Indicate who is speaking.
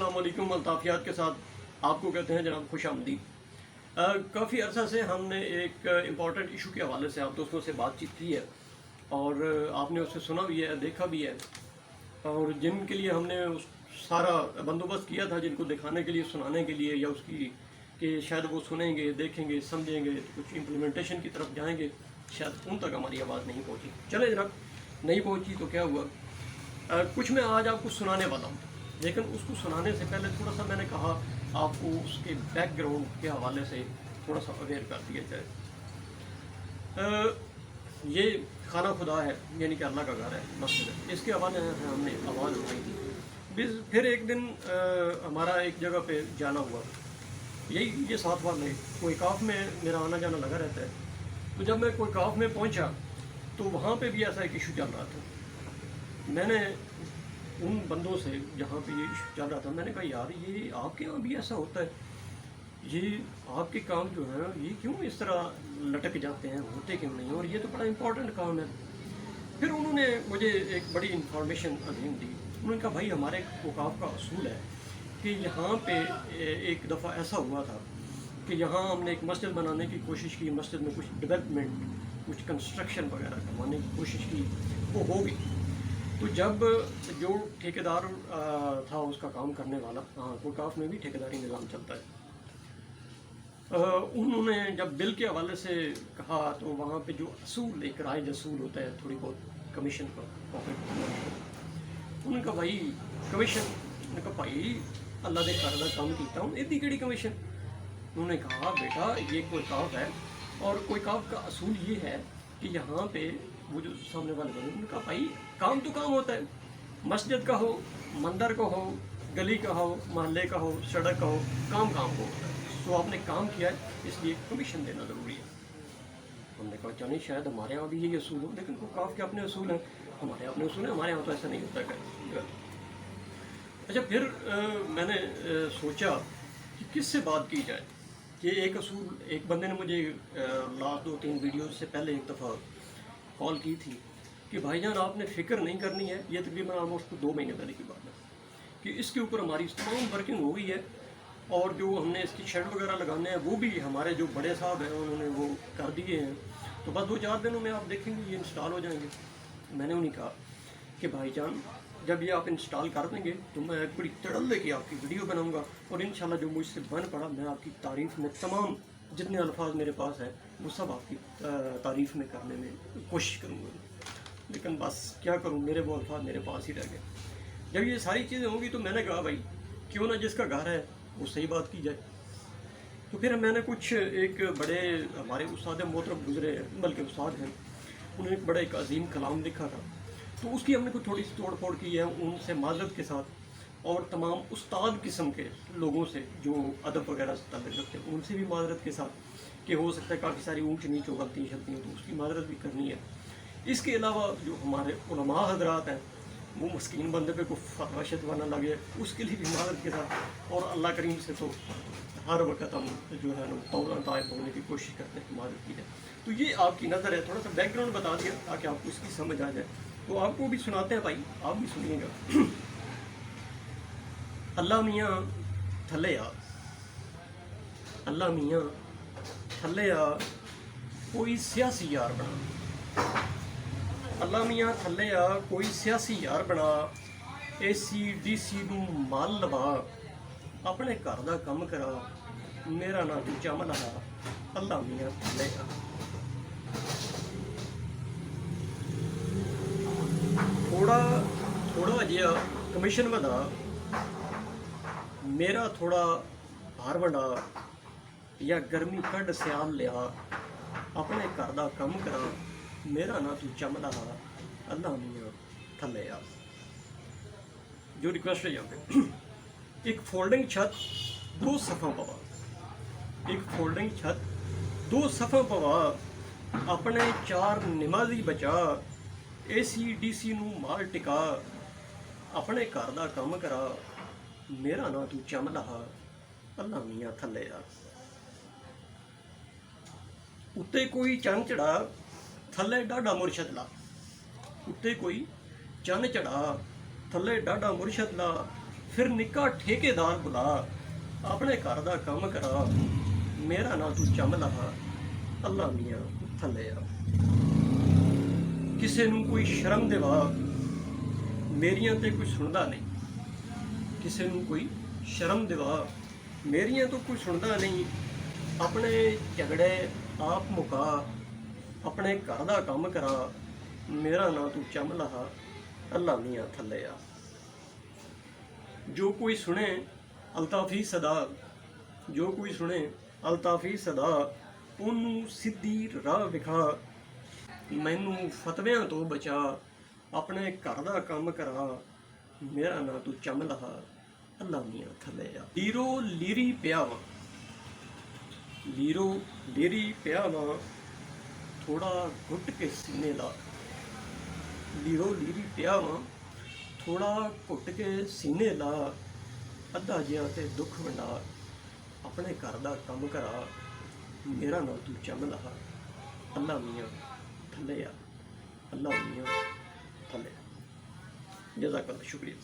Speaker 1: अस्सलाम वालेकुम। अल्ताफ़ियात के साथ आपको कहते हैं जनाब खुश आमदीद। काफ़ी अर्सा से हमने एक इम्पॉर्टेंट इशू के हवाले से आप दोस्तों से बातचीत की है और आपने उससे सुना भी है, देखा भी है, और जिनके लिए हमने उस सारा बंदोबस्त किया था, जिनको दिखाने के लिए, सुनाने के लिए, या उसकी कि शायद वो सुनेंगे, देखेंगे, समझेंगे, कुछ इम्प्लीमेंटेशन की तरफ जाएंगे, शायद उन तक हमारी आवाज़ नहीं पहुँची। चले जनाब, नहीं पहुँची तो क्या हुआ। कुछ मैं आज आपको सुनाने वाला हूँ, लेकिन उसको सुनाने से पहले थोड़ा सा मैंने कहा आपको उसके बैकग्राउंड के हवाले से थोड़ा सा अवेयर कर दिया जाए। ये खाना खुदा है, यानी कि अल्लाह का घर है, मस्जिद है, इसके हवाले से हमने आवाज़ उठाई थी। फिर एक दिन हमारा एक जगह पे जाना हुआ, ये सातवां में कोई काफ में मेरा आना जाना लगा रहता है। तो जब मैं कोई काफ में पहुंचा तो वहाँ पे भी ऐसा एक इशू चल रहा था। मैंने उन बंदों से जहाँ पे ये इशू चल रहा था, मैंने कहा यार ये आपके यहाँ भी ऐसा होता है, ये आपके काम जो है ये क्यों इस तरह लटक जाते हैं, होते क्यों नहीं, और ये तो बड़ा इम्पोर्टेंट काम है। फिर उन्होंने मुझे एक बड़ी इन्फॉर्मेशन अजीम दी। उन्होंने कहा भाई हमारे औकाफ का असूल है कि यहाँ पे एक दफ़ा ऐसा हुआ था कि यहाँ हमने एक मस्जिद बनाने की कोशिश की, मस्जिद में कुछ डेवलपमेंट, कुछ कंस्ट्रक्शन वगैरह करवाने की कोशिश की, वो हो गई। तो जब जो ठेकेदार था उसका काम करने वाला, हाँ औकाफ में भी ठेकेदारी निज़ाम चलता है, उन्होंने जब बिल के हवाले से कहा तो वहाँ पे जो असूल, एक राइज असूल होता है, थोड़ी बहुत कमीशन का उन्होंने कहा भाई कमीशन, उन्होंने कहा भाई अल्लाह दे घर का काम किया हूँ, इतनी केड़ी कमीशन। उन्होंने कहा बेटा ये कोई काफ है, और कोई काफ का असूल ये है कि यहाँ पे वो जो सामने वाले बने, उन्होंने कहा भाई काम तो काम होता है, मस्जिद का हो, मंदिर का हो, गली का हो, मोहल्ले का हो, सड़क का हो, काम काम को होता है। तो आपने काम किया है, इसलिए कमीशन देना ज़रूरी है। हमने कहा चलिए शायद हमारे यहाँ भी यही असूल हो, लेकिन वो काफ के अपने असूल हैं, हमारे अपने असूल हैं, हमारे यहाँ तो ऐसा नहीं होता है। अच्छा, फिर मैंने सोचा कि किससे बात की जाए। ये एक असूल, एक बंदे ने मुझे लास्ट 2-3 वीडियो से पहले एक दफ़ा कॉल की थी कि भाईजान आपने फ़िक्र नहीं करनी है, ये तकरीबन ऑलमोस्ट 2 महीने पहले की बात है, कि इसके ऊपर हमारी तमाम वर्किंग हो गई है, और जो हमने इसकी शेड वगैरह लगाने हैं वो भी हमारे जो बड़े साहब हैं उन्होंने वो कर दिए हैं। तो बस 2-4 दिनों में आप देखेंगे ये इंस्टॉल हो जाएंगे। मैंने उन्हें कहा कि भाईजान जब ये आप इंस्टॉल कर देंगे तो मैं एक बड़ी तड़ल लेके आपकी वीडियो बनाऊंगा, और इंशाल्लाह जो मुझसे बन पड़ा मैं आपकी तारीफ़ में तमाम जितने अल्फाज मेरे पास है वो सब आपकी तारीफ़ में करने में कोशिश करूँगा। लेकिन बस क्या करूँ, मेरे वो अल्फाज मेरे पास ही रह गए। जब ये सारी चीज़ें होंगी तो मैंने कहा भाई क्यों ना जिसका घर है वो सही बात की जाए। तो फिर मैंने कुछ एक बड़े हमारे उस्ताद मोहतरम गुजरे, बल्कि उस्ताद हैं, उन्होंने एक बड़ा एक अजीम कलाम लिखा था, तो उसकी हमने कुछ थोड़ी सी तोड़ फोड़ की है उनसे माजरत के साथ, और तमाम उस्ताद किस्म के लोगों से जो अदब वगैरह से ताल्लुक़ रखते हैं उनसे भी माजरत के साथ, कि हो सकता है काफ़ी सारी ऊँच नीच हो, गलती शलती हो, तो उसकी माजरत भी करनी है। इसके अलावा जो हमारे उलमा हजरात हैं वो मस्कीन बंदे पे कोई फतवा शतवा ना लगे, उसके लिए भी माजरत के साथ, और अल्लाह करीम से तो हर वक्त हम जो है ना तौबा ताइब होने की कोशिश करते हैं कि माजरत की जाए। तो ये आपकी नज़र है, थोड़ा सा बैकग्राउंड बता दिया ताकि आपको इसकी समझ आ जाए। तो आपको भी सुनाते हैं भाई, आप भी सुनिएगा। अल्लाह मियाँ थले आ, अल्लाह मियाँ थले आ, कोई सियासी यार बना, अल्लाह मियाँ थले आ, कोई सियासी यार बना, ACDC नूं माल लवा, अपने घर दा कम करा, मेरा ना तू चमला, अल्लाह मियाँ थले आ। थोड़ा जिहा कमीशन वधा, मेरा थोड़ा भार वंडा, या गर्मी कढ़ सियाल लिया, अपने घर दा कम करा, मेरा ना तू चमला, अल्लाह मियाँ थले आ। जो रिक्वेस्ट है यहाँ पे, एक फोल्डिंग छत 2 सफ़ा पवा, एक फोल्डिंग छत 2 सफ़ा पवा, अपने 4 नमाजी बचा, ACDC नूं माल टिका, अपने घर दा कम करा, मेरा ना तू चमला, अल्लाह मियाँ थले आ। उत्ते कोई चंद चढ़ा, थले डाढ़ा मुरशद ला, उत्ते कोई चंद चढ़ा, थले डाढ़ा मुरशद ला, ਫਿਰ ਨਿੱਕਾ ਠੇਕੇਦਾਰ ਬੁਲਾ, ਆਪਣੇ ਘਰ ਦਾ ਕੰਮ ਕਰਾ, ਮੇਰਾ ਨਾ ਤੂੰ ਚੰਮ ਲਾ, ਅੱਲਾ ਮੀਆਂ ਥੱਲੇ ਆ। ਕਿਸੇ ਨੂੰ ਕੋਈ ਸ਼ਰਮ ਦੇਵਾ, ਮੇਰੀਆਂ ਤੇ ਕੋਈ ਸੁਣਦਾ ਨਹੀਂ। ਕਿਸੇ ਨੂੰ ਕੋਈ ਸ਼ਰਮ ਦੇਵਾ, ਮੇਰੀਆਂ ਤੋਂ ਕੋਈ ਸੁਣਦਾ ਨਹੀਂ। ਆਪਣੇ ਝਗੜੇ ਆਪ ਮੁਕਾ, ਆਪਣੇ ਘਰ ਦਾ ਕੰਮ ਕਰਾ, ਮੇਰਾ ਨਾਂ ਤੂੰ ਚੰਮ ਲਾ, ਅੱਲਾ ਮੀਆਂ ਥੱਲੇ ਆ। ਜੋ ਕੋਈ ਸੁਣੇ ਅਲਤਾਫੀ ਸਦਾ, ਜੋ ਕੋਈ ਸੁਣੇ ਅਲਤਾਫੀ ਸਦਾ, ਉਹਨੂੰ ਸਿੱਧੀ ਰਾਹ ਵਿਖਾ, ਮੈਨੂੰ ਫਤਵਿਆਂ ਤੋਂ ਬਚਾ, ਆਪਣੇ ਘਰ ਦਾ ਕੰਮ ਕਰਾ, ਮੇਰਾ ਨਾਂ ਤੂੰ ਚੰਮ ਲਾ, ਅੱਲਾ ਮੀਆਂ ਥੱਲੇ ਆ। ਲੀਰੋ ਲੀਰੀ ਪਿਆ ਵਾਂ, ਲੀਰੋ ਲੀਰੀ ਪਿਆ ਵਾਂ, ਥੋੜਾ ਘੁੱਟ ਕੇ ਸੀਨੇ ਲਾ। ਲੀਰੋ ਲੀਰੀ ਪਿਆ ਵਾਂ, ਥੋੜਾ ਘੁੱਟ ਕੇ ਸੀਨੇ ਲਾ, ਅੱਧਾ ਜਿਹਾ ਤੇ ਦੁੱਖ ਵੰਡਾ, ਆਪਣੇ ਘਰ ਦਾ ਕੰਮ ਕਰਾ, ਮੇਰਾ ਨਾਂ ਤੂੰ ਚੰਮ ਲਾ, ਅੱਲਾ ਮੀਆਂ ਥੱਲੇ ਆ, ਅੱਲਾ ਮੀਆਂ ਥੱਲੇ ਆ। ਜਜ਼ਾਕੱਲਾ, ਸ਼ੁਕਰੀਆ।